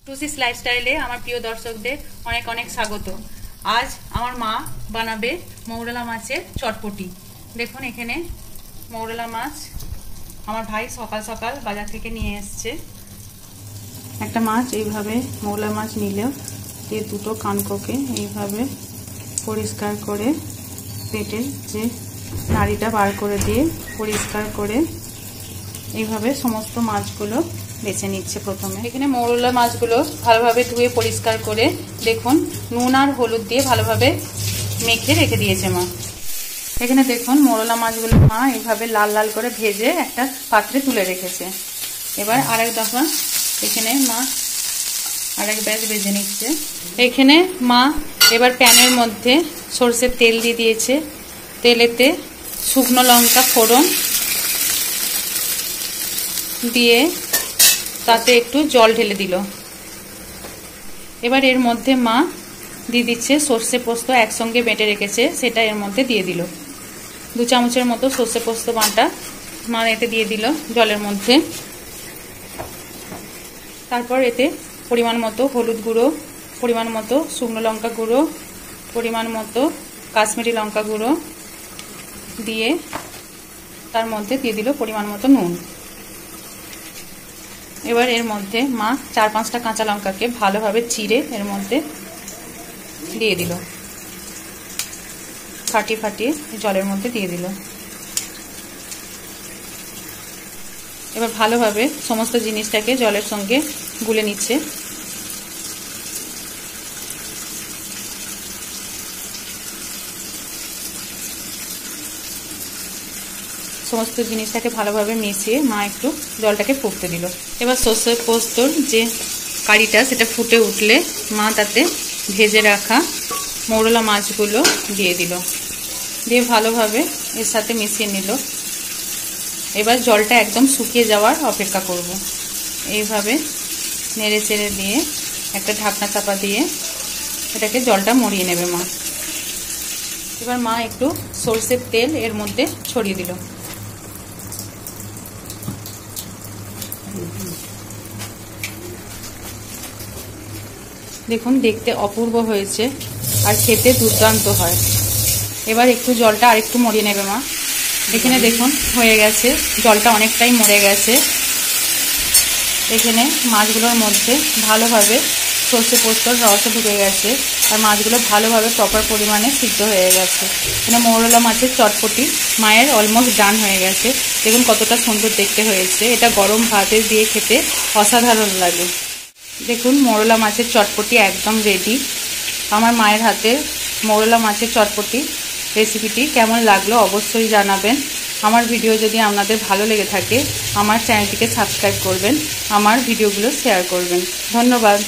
টুসিস লাইফস্টাইলে আমার প্রিয় দর্শকদের অনেক অনেক স্বাগত। আজ আমার মা বানাবে মৌরলা মাছের চটপটি। দেখুন এখানে মৌরলা মাছ আমার ভাই সকাল সকাল বাজার থেকে নিয়ে এসছে। একটা মাছ এইভাবে মৌরলা মাছ নিলেও দিয়ে দুটো কানকোকে এইভাবে পরিষ্কার করে পেটের যে নাড়িটা বার করে দিয়ে পরিষ্কার করে এইভাবে সমস্ত মাছগুলো বেছে নিচ্ছে। প্রথমে এখানে মৌরলা মাছগুলো ভালোভাবে ধুয়ে পরিষ্কার করে দেখুন নুন আর হলুদ দিয়ে ভালোভাবে মেখে রেখে দিয়েছে মা। এখানে দেখুন মৌরলা মাছগুলো মা এইভাবে লাল লাল করে ভেজে একটা পাত্রে তুলে রেখেছে। এবার আরেক দফা এখানে মা আরেক ব্যাচ ভেজে নিচ্ছে। এখানে মা এবার প্যানের মধ্যে সরষের তেল দিয়ে দিয়েছে। তেলেতে শুকনো লঙ্কা ফোড়ন দিয়ে তাতে একটু জল ঢেলে দিল। এবার এর মধ্যে মা দিয়ে দিচ্ছে সর্ষে পোস্ত একসঙ্গে বেটে রেখেছে, সেটা এর মধ্যে দিয়ে দিল। 2 চামচের মতো সর্ষে পোস্ত বাটা মা এতে দিয়ে দিল জলের মধ্যে। তারপর এতে পরিমাণ মতো হলুদ গুঁড়ো, পরিমাণ মতো শুকনো লঙ্কা গুঁড়ো, পরিমাণ মতো কাশ্মীরি লঙ্কা গুঁড়ো দিয়ে তার মধ্যে দিয়ে দিল পরিমাণ মতো নুন। এবার এর মধ্যে মা 4-5টা কাঁচা লঙ্কাকে ভালোভাবে চিড়ে এর মধ্যে দিয়ে দিল, ফাটিয়ে ফাটিয়ে জলের মধ্যে দিয়ে দিল। এবার ভালোভাবে সমস্ত জিনিসটাকে জলের সঙ্গে গুলে নিচ্ছে। সমস্ত জিনিসটাকে ভালোভাবে মিশিয়ে মা একটু জলটাকে ফুটতে দিল। এবার সর্ষে পোস্তর যে কারিটা সেটা ফুটে উঠলে মা তাতে ভেজে রাখা মৌরলা মাছগুলো দিয়ে দিল, দিয়ে ভালোভাবে এর সাথে মিশিয়ে নিল। এবার জলটা একদম শুকিয়ে যাওয়ার অপেক্ষা করব। এইভাবে নেড়ে চেড়ে দিয়ে একটা ঢাকনা চাপা দিয়ে এটাকে জলটা মরিয়ে নেবে মা। এবার মা একটু সরষের তেল এর মধ্যে ছড়িয়ে দিল। দেখুন দেখতে অপূর্ব হয়েছে আর খেতে দুর্দান্ত হয়। এবার একটু জলটা আরেকটু মরিয়ে নেবে মা। এখানে দেখুন হয়ে গেছে, জলটা অনেকটাই মরে গেছে। এখানে মাছগুলোর মধ্যে ভালোভাবে সর্ষে পোস্তর রস ঢুকে গেছে আর মাছগুলো ভালোভাবে প্রপার পরিমাণে সিদ্ধ হয়ে গেছে। এখানে মৌরলা মাছের চটপটি মায়ের অলমোস্ট ডান হয়ে গেছে। দেখুন কতটা সুন্দর দেখতে হয়েছে। এটা গরম ভাতে দিয়ে খেতে অসাধারণ লাগে। দেখুন মৌরলা মাছের চটপটি একদম রেডি। আমার মায়ের হাতের মৌরলা মাছের চটপটি রেসিপিটি কেমন লাগলো অবশ্যই জানাবেন। আমার ভিডিও যদি আপনাদের ভালো লেগে থাকে আমার চ্যানেলটিকে সাবস্ক্রাইব করবেন, আমার ভিডিওগুলো শেয়ার করবেন। ধন্যবাদ।